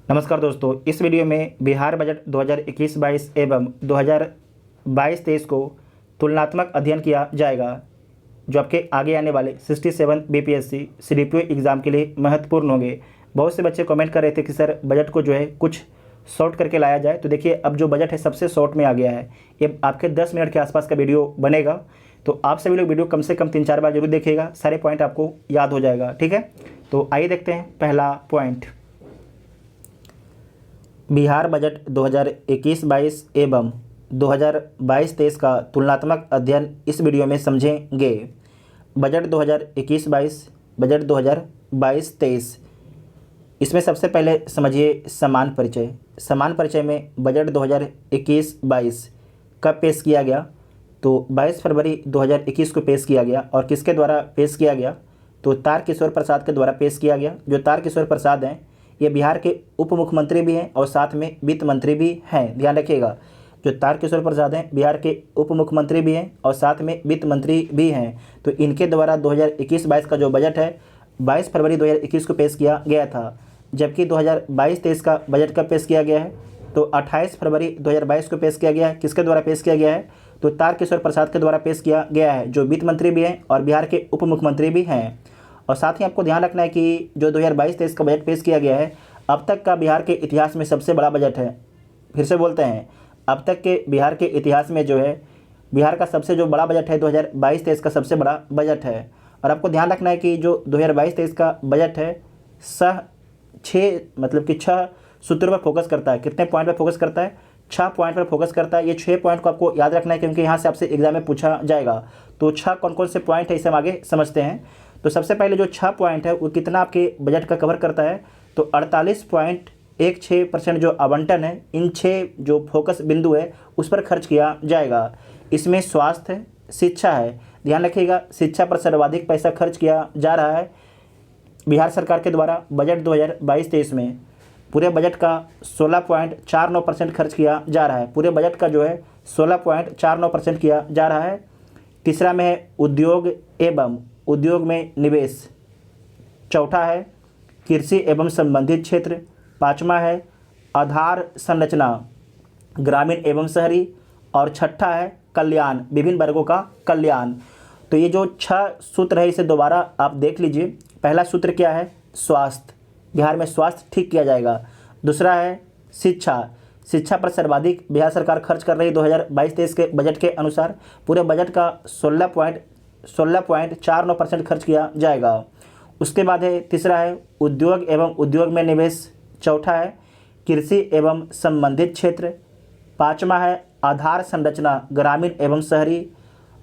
नमस्कार दोस्तों, इस वीडियो में बिहार बजट 2021-22 एवं 2022-23 को तुलनात्मक अध्ययन किया जाएगा, जो आपके आगे आने वाले 67 बीपीएससी सीडीपीओ एग्ज़ाम के लिए महत्वपूर्ण होंगे। बहुत से बच्चे कमेंट कर रहे थे कि सर बजट को जो है कुछ शॉर्ट करके लाया जाए। तो देखिए, अब जो बजट है सबसे शॉर्ट में आ गया है। ये आपके 10 मिनट के आसपास का वीडियो बनेगा, तो आप सभी लोग वीडियो कम से कम 3-4 बार जरूर देखिएगा, सारे पॉइंट आपको याद हो जाएगा। ठीक है, तो आइए देखते हैं पहला पॉइंट। बिहार बजट 2021-22 एवं 2022-23 का तुलनात्मक अध्ययन इस वीडियो में समझेंगे। बजट 2021-22, बजट 2022-23, इसमें सबसे पहले समझिए समान परिचय। समान परिचय में बजट 2021-22 कब पेश किया गया? तो 22 फरवरी 2021 को पेश किया गया। और किसके द्वारा पेश किया गया? तो तारकिशोर प्रसाद के द्वारा पेश किया गया। जो तारकिशोर प्रसाद हैं, ये बिहार के उप मुख्यमंत्री भी हैं और साथ में वित्त मंत्री भी हैं। ध्यान रखिएगा, जो तारकिशोर प्रसाद हैं बिहार के उप मुख्यमंत्री भी हैं और साथ में वित्त मंत्री भी हैं। तो इनके द्वारा 2021-22 का जो बजट है 22 फरवरी 2021 को पेश किया गया था। जबकि 2022-23 का बजट कब पेश किया गया है? तो 28 फरवरी 2022 को पेश किया गया है। किसके द्वारा पेश किया गया है? तो तारकिशोर प्रसाद के द्वारा पेश किया गया है, जो वित्त मंत्री भी हैं और बिहार के उप मुख्यमंत्री भी हैं। और साथ ही आपको ध्यान रखना है कि जो 2022-23 का बजट पेश किया गया है, अब तक का बिहार के इतिहास में सबसे बड़ा बजट है। फिर से बोलते हैं, अब तक के बिहार के इतिहास में जो है बिहार का सबसे जो बड़ा बजट है 2022-23 का सबसे बड़ा बजट है। और आपको ध्यान रखना है कि जो 2022-23 का बजट है छः सूत्रों पर फोकस करता है। कितने पॉइंट पर फोकस करता है? 6 पॉइंट पर फोकस करता है। ये 6 पॉइंट को आपको याद रखना है, क्योंकि यहाँ से आपसे एग्जाम में पूछा जाएगा। तो 6 कौन कौन से पॉइंट है, इसे हम आगे समझते हैं। तो सबसे पहले जो 6 पॉइंट है वो कितना आपके बजट का कवर करता है? तो 48.16% जो आवंटन है इन 6 जो फोकस बिंदु है उस पर खर्च किया जाएगा। इसमें स्वास्थ्य है, शिक्षा है। ध्यान रखिएगा, शिक्षा पर सर्वाधिक पैसा खर्च किया जा रहा है बिहार सरकार के द्वारा बजट 2022-23 में। पूरे बजट का 16.49% खर्च किया जा रहा है। पूरे बजट का जो है 16.49% किया जा रहा है। तीसरा में है उद्योग एवं उद्योग में निवेश। चौथा है कृषि एवं संबंधित क्षेत्र। पाँचवा है आधार संरचना ग्रामीण एवं शहरी। और छठा है कल्याण, विभिन्न वर्गों का कल्याण। तो ये जो 6 सूत्र है इसे दोबारा आप देख लीजिए। पहला सूत्र क्या है? स्वास्थ्य, बिहार में स्वास्थ्य ठीक किया जाएगा। दूसरा है शिक्षा, शिक्षा पर सर्वाधिक बिहार सरकार खर्च कर रही है 2022-23 के बजट के अनुसार। पूरे बजट का 16.49% खर्च किया जाएगा। उसके बाद है तीसरा है उद्योग एवं उद्योग में निवेश। चौथा है कृषि एवं संबंधित क्षेत्र। पाँचवा है आधार संरचना ग्रामीण एवं शहरी।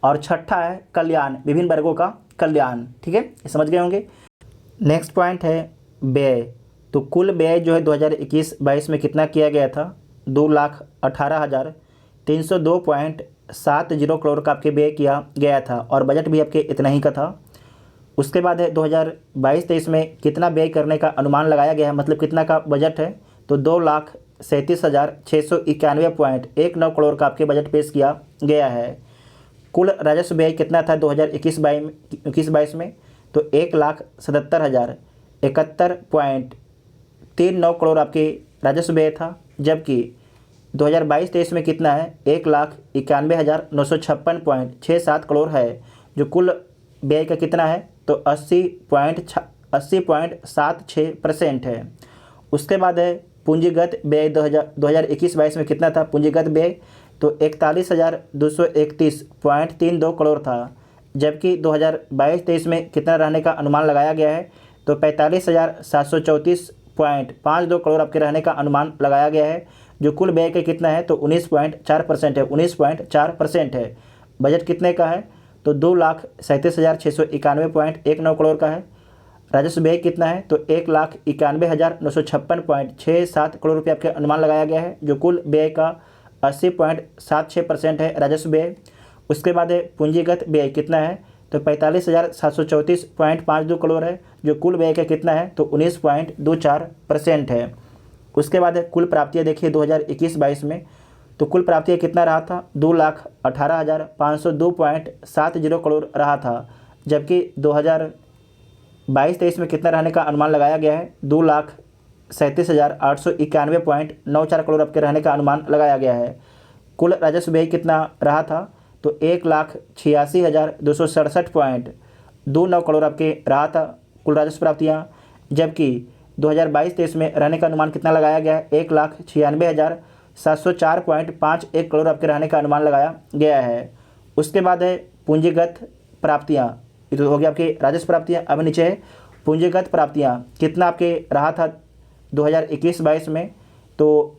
और छठा है कल्याण, विभिन्न वर्गों का कल्याण। ठीक है, ये समझ गए होंगे। नेक्स्ट पॉइंट है व्यय। तो कुल व्यय जो है 2021-22 में कितना किया गया था? 2,18,302.70 करोड़ का आपके व्यय किया गया था और बजट भी आपके इतना ही का था। उसके बाद है 2022-23 में कितना व्यय करने का अनुमान लगाया गया है, मतलब कितना का बजट है? तो 2,37,691.19 करोड़ का आपके बजट पेश किया गया है। कुल राजस्व व्यय कितना था 2021-22 में? तो 1,77,071.39 करोड़ आपके राजस्व व्यय था। जबकि 2022-23 में कितना है? 1,91,956.67 करोड़ है। जो कुल व्यय का कितना है? तो 80.76% है। उसके बाद है पूंजीगत व्यय 2021-22 में कितना था? पूंजीगत व्यय तो 41,231.32 करोड़ था। जबकि 2022-23 में कितना रहने का अनुमान लगाया गया है? तो 45,734.52 करोड़ आपके रहने का अनुमान लगाया गया है। जो कुल व्यय का कितना है? तो 19.4% है। 19.4% है। बजट कितने का है? तो 2,37,691.19 करोड़ का है। राजस्व व्यय कितना है? तो 1,91,956.67 करोड़ रुपये आपके अनुमान लगाया गया है। जो कुल व्यय का 80.76% है राजस्व व्यय। उसके बाद है पूंजीगत व्यय कितना है? तो 45,734.52 करोड़ है। जो कुल व्यय का कितना है? तो 19.24% है। उसके बाद है कुल प्राप्तियाँ। देखिए 2021-22 में तो कुल प्राप्तियाँ कितना रहा था? 2,18,502.70 करोड़ रहा था। जबकि 2022-23 में कितना रहने का अनुमान लगाया गया है? 37,891.94 करोड़ रुपये रहने का अनुमान लगाया गया है। कुल राजस्व व्यय कितना रहा था? तो 1,86,267.29 करोड़ रुपये रहा था कुल राजस्व प्राप्तियाँ, जबकि 2022-23 में रहने का अनुमान कितना लगाया गया है? 1,96,704.51 करोड़ रुपये रहने का अनुमान लगाया गया है। उसके बाद है पूंजीगत प्राप्तियाँ, ये तो हो गया आपके राजस्व प्राप्तियाँ। अब नीचे है पूंजीगत प्राप्तियाँ, कितना आपके रहा था 2021-22 में? तो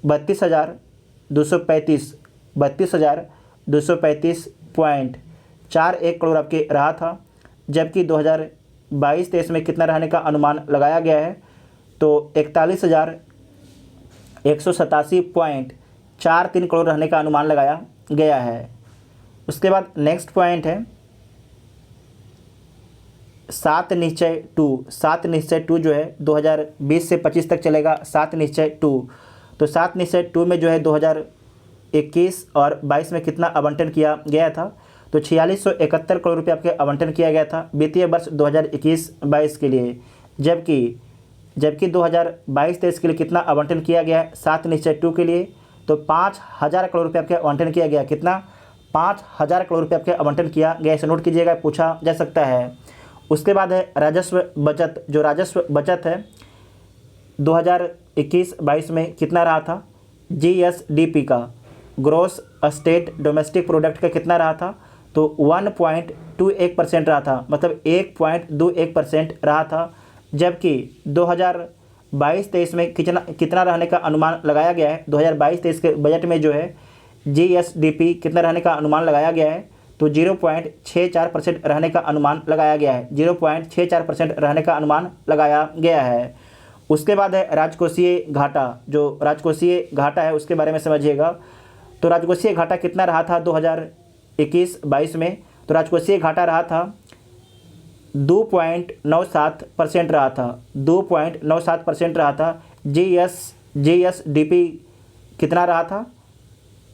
32,235.41 करोड़ आपके रहा था, जबकि 2022-23 में कितना रहने का अनुमान लगाया गया है? तो 41,187.43 करोड़ रहने का अनुमान लगाया गया है। उसके बाद नेक्स्ट पॉइंट है 7 निश्चय 2। 7 निश्चय 2 जो है 2020 से 25 तक चलेगा। 7 निश्चय 2, तो 7 निश्चय 2 में जो है 2021 और 22 में कितना आवंटन किया गया था? तो 4671 करोड़ रुपये आपके आवंटन किया गया था वित्तीय वर्ष 2021-22 के लिए, जबकि 2022-23 के लिए कितना आवंटन किया गया है 7 निश्चय 2 के लिए? तो 5,000 करोड़ रुपये आपके आवंटन किया गया। कितना? 5,000 करोड़ रुपये आपके आवंटन किया गया। इसे नोट कीजिएगा, पूछा जा सकता है। उसके बाद है राजस्व बचत। जो राजस्व बचत है 2021-22 में कितना रहा था? GSDP का, ग्रॉस स्टेट डोमेस्टिक प्रोडक्ट का कितना रहा था? तो 1.21% रहा था, मतलब 1.21% रहा था, जबकि 2022-23 में कितना रहने का अनुमान लगाया गया है? 2022-23 के बजट में जो है GSDP कितना रहने का अनुमान लगाया गया है? तो 0.64% रहने का अनुमान लगाया गया है। 0.64% रहने का अनुमान लगाया गया है। उसके बाद है राजकोषीय घाटा। जो राजकोषीय घाटा है उसके बारे में समझिएगा। तो राजकोषीय घाटा कितना रहा था 2021-22 में? तो राजकोषीय घाटा रहा था 2.97% रहा था। 2.97% रहा था। GSDP कितना रहा था?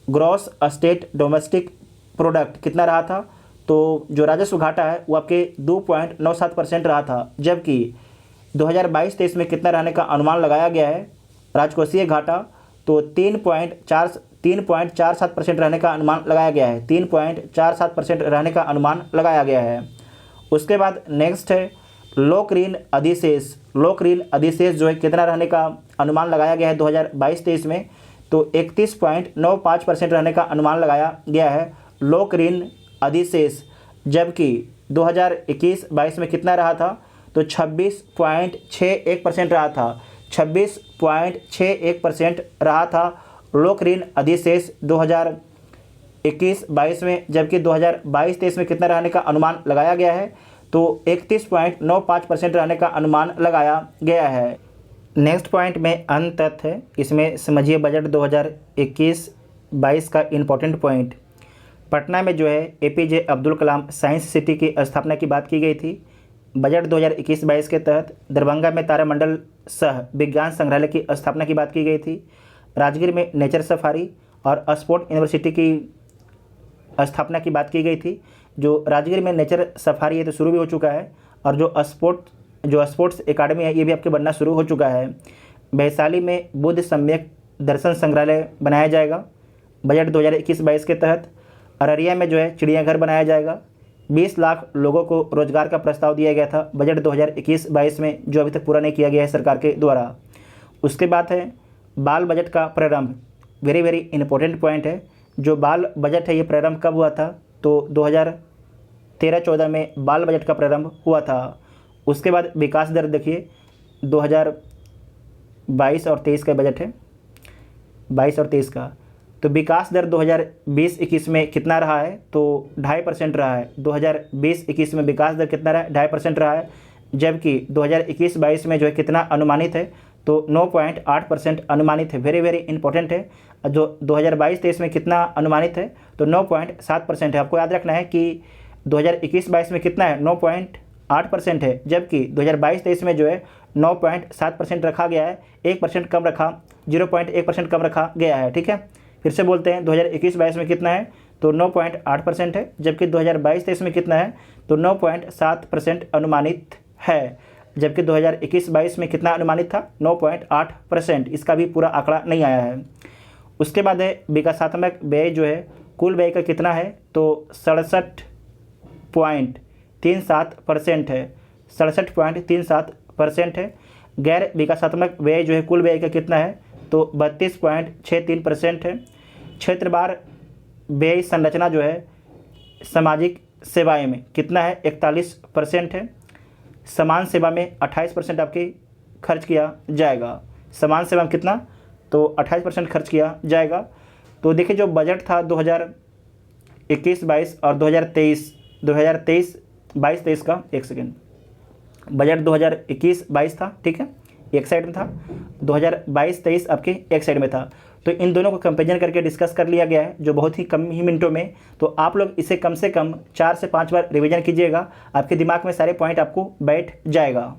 ग्रॉस स्टेट डोमेस्टिक प्रोडक्ट कितना रहा था? तो जो राजस्व घाटा है वो आपके 2.97% रहा था, जबकि 2022-23 में कितना रहने का अनुमान लगाया गया है राजकोषीय घाटा? तो 3.47% रहने का अनुमान लगाया गया है। 3.47% रहने का अनुमान लगाया गया है। उसके बाद नेक्स्ट है लोक ऋण अधिशेष। लोक ऋण अधिशेष जो है कितना रहने का अनुमान लगाया गया है 2022-23 में? तो 31.95% रहने का अनुमान लगाया गया है लोक ऋण अधिशेष, जबकि 2021-22 में कितना रहा था? तो 26.61% रहा था। 26.61% रहा था लोक ऋण अधिशेष 2021-22 में, जबकि 2022-23 में कितना रहने का अनुमान लगाया गया है? तो 31.95% रहने का अनुमान लगाया गया है। नेक्स्ट पॉइंट में अन्य तथ्य है, इसमें समझिए बजट 2021-22 का इम्पोर्टेंट पॉइंट। पटना में जो है APJ Abdul Kalam science city की स्थापना की बात की गई थी। बजट 2021-22 के तहत दरभंगा में तारामंडल सह विज्ञान संग्रहालय की स्थापना की बात की गई थी। राजगीर में नेचर सफारी और स्पोर्ट यूनिवर्सिटी की स्थापना की बात की गई थी। जो राजगीर में नेचर सफारी है तो शुरू भी हो चुका है, और जो स्पोर्ट्स एकेडमी है ये भी आपके बनना शुरू हो चुका है। वैशाली में बुद्ध सम्यक दर्शन संग्रहालय बनाया जाएगा बजट 2021-22 के तहत। अररिया में जो है चिड़ियाघर बनाया जाएगा। 20 लाख लोगों को रोजगार का प्रस्ताव दिया गया था बजट 2021-22 में, जो अभी तक पूरा नहीं किया गया है सरकार के द्वारा। उसके बाद है बाल बजट का प्रारंभ। वेरी वेरी इंपॉर्टेंट पॉइंट है। जो बाल बजट है ये प्रारंभ कब हुआ था? तो 2013-14 में बाल बजट का प्रारंभ हुआ था। उसके बाद विकास दर देखिए 2022 और 23 का बजट है, 22 और 23 का। तो विकास दर 2020-21 में कितना रहा है? तो 2.5% रहा है। 2020-21 में विकास दर कितना रहा है? 2.5% रहा है, जबकि 2021-22 में जो है कितना अनुमानित है? तो 9.8% अनुमानित है। वेरी वेरी इंपॉर्टेंट है। जो 2022-23 में कितना अनुमानित है? तो 9.7% है। आपको याद रखना है कि 2021-22 में कितना है? 9.8% है, जबकि 2022-23 में जो है 9.7% रखा गया है। 1% कम रखा, 0.1% कम रखा गया है। ठीक है, फिर से बोलते हैं 2021-22 में कितना है? तो 9.8% है, जबकि 2022-23 में कितना है? तो 9.7% अनुमानित है। जबकि 2021-22 में कितना अनुमानित था 9.8%। इसका भी पूरा आंकड़ा नहीं आया है। उसके बाद है विकासात्मक व्यय जो है कुल व्यय का कितना है तो 67.37% है, 67.37% है। गैर विकासात्मक व्यय जो है कुल व्यय का कितना है तो 32.63% है। क्षेत्रवार व्यय संरचना जो है सामाजिक सेवाएं में कितना है 41% है। समान सेवा में 28% आपके खर्च किया जाएगा। समान सेवा में कितना तो 28% खर्च किया जाएगा। तो देखिए जो बजट था 2021-22 और 2023-22 का, एक सेकेंड, बजट 2021-22 था, ठीक है, एक साइड में था, 2022-23 आपके एक साइड में था। तो इन दोनों को कंपेरिजन करके डिस्कस कर लिया गया है जो बहुत ही कम ही मिनटों में। तो आप लोग इसे कम से कम 4 से 5 बार रिवीजन कीजिएगा, आपके दिमाग में सारे पॉइंट आपको बैठ जाएगा।